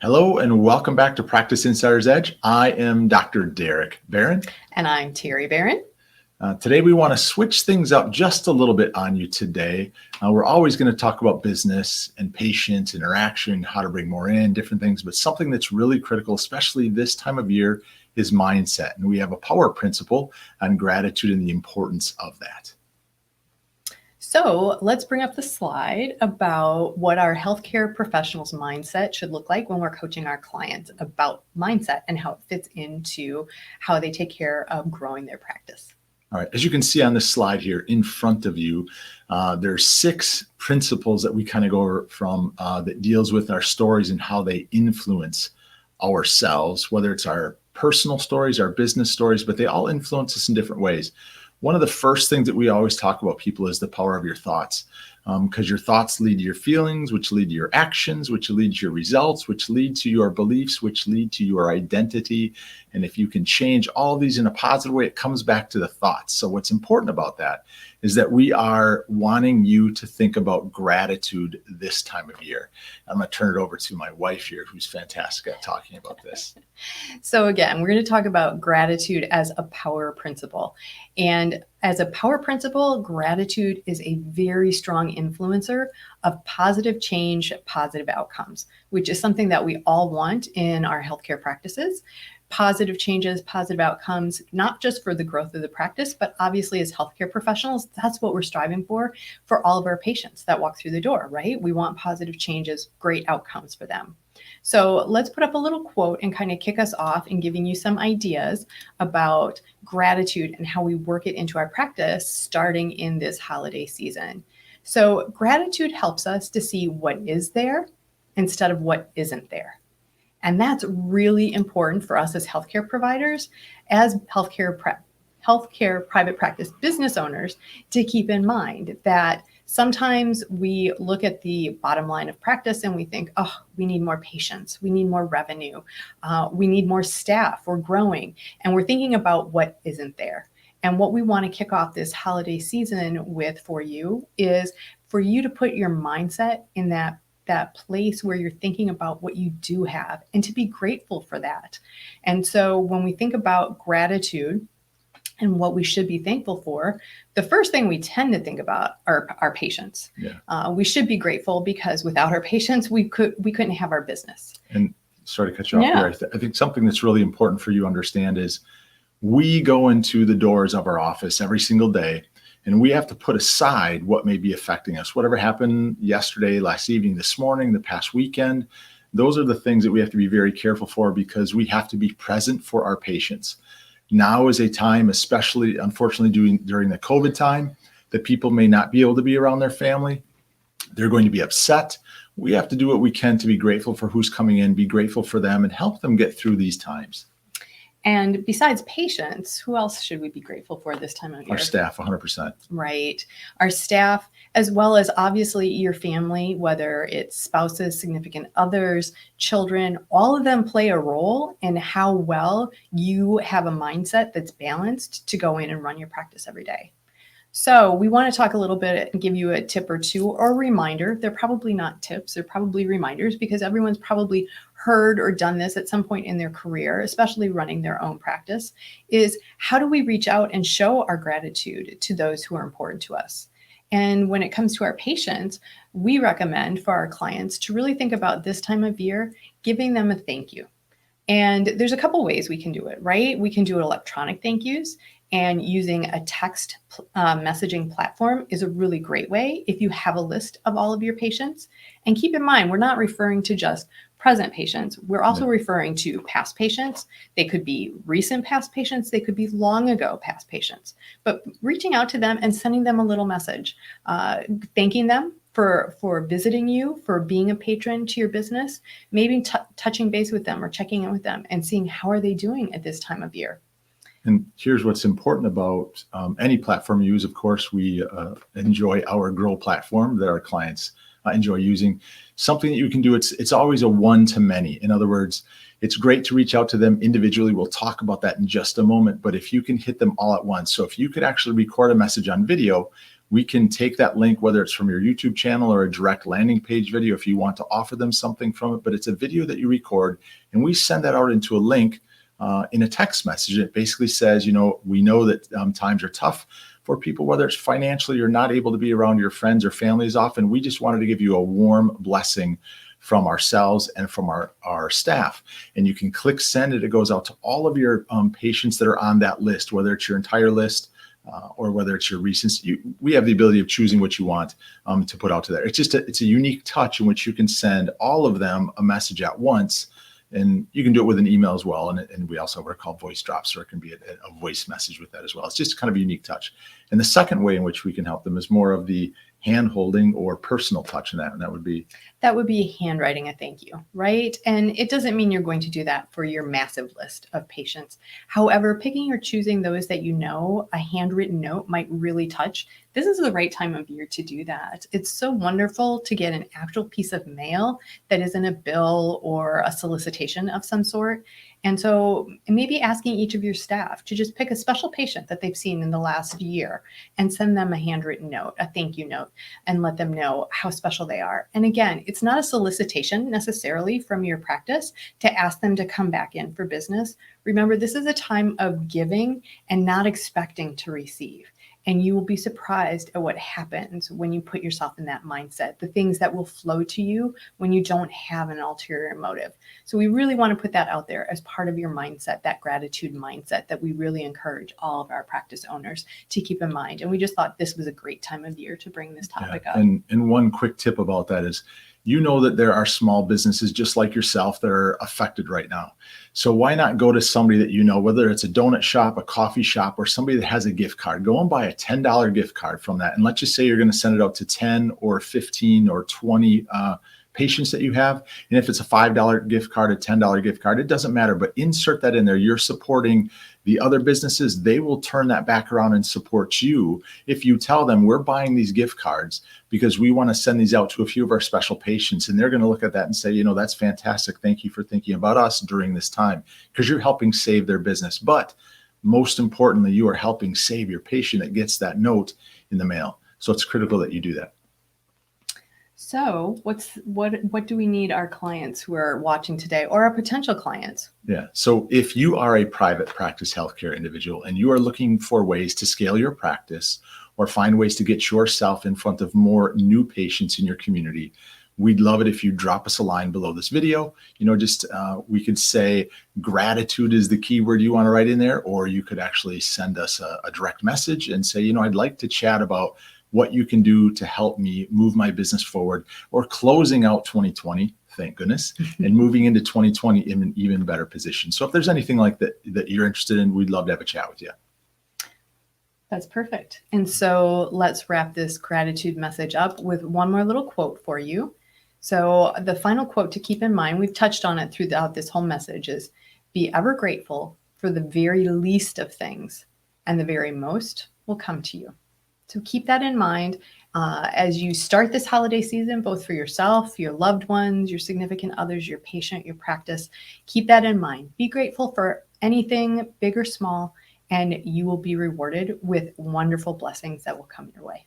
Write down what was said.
Hello and welcome back to Practice Insider's Edge. I am Dr. Derek Barron. And I'm Terri Barron. Today we want to switch things up just a little bit on you today. We're always going to talk about business and patient interaction, how to bring more in, different things, but something that's really critical, especially this time of year, is mindset. And we have a power principle on gratitude and the importance of that. So let's bring up the slide about what our healthcare professionals' mindset should look like when we're coaching our clients about mindset and how it fits into how they take care of growing their practice. All right, as you can see on this slide here in front of you, there's 6 principles that we kind of go over from that deals with our stories and how they influence ourselves, whether it's our personal stories, our business stories, but they all influence us in different ways. One of the first things that we always talk about people is the power of your thoughts, because your thoughts lead to your feelings, which lead to your actions, which lead to your results, which lead to your beliefs, which lead to your identity. And if you can change all of these in a positive way, it comes back to the thoughts. So what's important about that is that we are wanting you to think about gratitude this time of year. I'm going to turn it over to my wife here, who's fantastic at talking about this. So again, we're going to talk about gratitude as a power principle. And as a power principle, gratitude is a very strong influencer of positive change, positive outcomes, which is something that we all want in our healthcare practices. Positive changes, positive outcomes, not just for the growth of the practice, but obviously as healthcare professionals, that's what we're striving for all of our patients that walk through the door, right? We want positive changes, great outcomes for them. So let's put up a little quote and kind of kick us off in giving you some ideas about gratitude and how we work it into our practice starting in this holiday season. So gratitude helps us to see what is there instead of what isn't there. And that's really important for us as healthcare providers, as healthcare private practice business owners, to keep in mind that sometimes we look at the bottom line of practice and we think, oh, we need more patients, we need more revenue, we need more staff, we're growing, and we're thinking about what isn't there. And what we want to kick off this holiday season with for you is for you to put your mindset in that place where you're thinking about what you do have and to be grateful for that. And so when we think about gratitude and what we should be thankful for, the first thing we tend to think about are our patients. Yeah. We should be grateful because without our patients, we couldn't have our business. And sorry to cut you off here. I think something that's really important for you to understand is we go into the doors of our office every single day, and we have to put aside what may be affecting us. Whatever happened yesterday, last evening, this morning, the past weekend, those are the things that we have to be very careful for because we have to be present for our patients. Now is a time, especially unfortunately during the COVID time, that people may not be able to be around their family. They're going to be upset. We have to do what we can to be grateful for who's coming in, be grateful for them, and help them get through these times. And besides patients, who else should we be grateful for this time of year? Our staff, 100%. Right. Our staff, as well as obviously your family, whether it's spouses, significant others, children, all of them play a role in how well you have a mindset that's balanced to go in and run your practice every day. So we want to talk a little bit and give you a tip or two or a reminder. They're probably not tips, they're probably reminders because everyone's probably heard or done this at some point in their career, especially running their own practice, is how do we reach out and show our gratitude to those who are important to us? And when it comes to our patients, we recommend for our clients to really think about this time of year, giving them a thank you. And there's a couple ways we can do it, right? We can do electronic thank yous. And using a text messaging platform is a really great way if you have a list of all of your patients. And keep in mind, we're not referring to just present patients. We're also referring to past patients. They could be recent past patients. They could be long ago past patients. But reaching out to them and sending them a little message, thanking them for visiting you, for being a patron to your business, maybe touching base with them or checking in with them and seeing how are they doing at this time of year. And here's what's important about any platform you use. Of course, we enjoy our Grow platform that our clients enjoy using. Something that you can do, it's always a one-to-many. In other words, it's great to reach out to them individually. We'll talk about that in just a moment. But if you can hit them all at once, so if you could actually record a message on video, We can take that link, whether it's from your YouTube channel or a direct landing page video, if you want to offer them something from it, but it's a video that you record, and we send that out into a link in a text message. It basically says, we know that times are tough for people, whether it's financially, you're not able to be around your friends or families often. We just wanted to give you a warm blessing from ourselves and from our staff. And you can click send it. It goes out to all of your patients that are on that list, whether it's your entire list or whether it's your recent. We have the ability of choosing what you want to put out to there. It's a unique touch in which you can send all of them a message at once. And you can do it with an email as well. And we also have what are called voice drops, so it can be a voice message with that as well. It's just kind of a unique touch. And the second way in which we can help them is more of the hand holding or personal touch in that. And that would be handwriting a thank you, right? And it doesn't mean you're going to do that for your massive list of patients. However, picking or choosing those that a handwritten note might really touch. This is the right time of year to do that. It's so wonderful to get an actual piece of mail that isn't a bill or a solicitation of some sort. And so maybe asking each of your staff to just pick a special patient that they've seen in the last year and send them a handwritten note, a thank you note, and let them know how special they are. And again, it's not a solicitation necessarily from your practice to ask them to come back in for business. Remember, this is a time of giving and not expecting to receive. And you will be surprised at what happens when you put yourself in that mindset, the things that will flow to you when you don't have an ulterior motive. So we really want to put that out there as part of your mindset, that gratitude mindset that we really encourage all of our practice owners to keep in mind. And we just thought this was a great time of year to bring this topic up. And one quick tip about that is, that there are small businesses just like yourself that are affected right now. So why not go to somebody that whether it's a donut shop, a coffee shop, or somebody that has a gift card, go and buy a $10 gift card from that. And let's just say you're going to send it out to 10 or 15 or 20 patients that you have. And if it's a $5 gift card, a $10 gift card, it doesn't matter, but insert that in there. You're supporting the other businesses. They will turn that back around and support you if you tell them, we're buying these gift cards because we want to send these out to a few of our special patients. And they're going to look at that and say, that's fantastic. Thank you for thinking about us during this time, because you're helping save their business. But most importantly, you are helping save your patient that gets that note in the mail. So it's critical that you do that. So what do we need our clients who are watching today, or our potential clients? Yeah. So if you are a private practice healthcare individual and you are looking for ways to scale your practice or find ways to get yourself in front of more new patients in your community, we'd love it if you drop us a line below this video. We could say gratitude is the keyword you want to write in there, or you could actually send us a direct message and say, I'd like to chat about what you can do to help me move my business forward, or closing out 2020, thank goodness, and moving into 2020 in an even better position. So if there's anything like that you're interested in, we'd love to have a chat with you. That's perfect. And so let's wrap this gratitude message up with one more little quote for you. So the final quote to keep in mind, we've touched on it throughout this whole message, is be ever grateful for the very least of things, and the very most will come to you. So keep that in mind as you start this holiday season, both for yourself, your loved ones, your significant others, your patient, your practice. Keep that in mind. Be grateful for anything, big or small, and you will be rewarded with wonderful blessings that will come your way.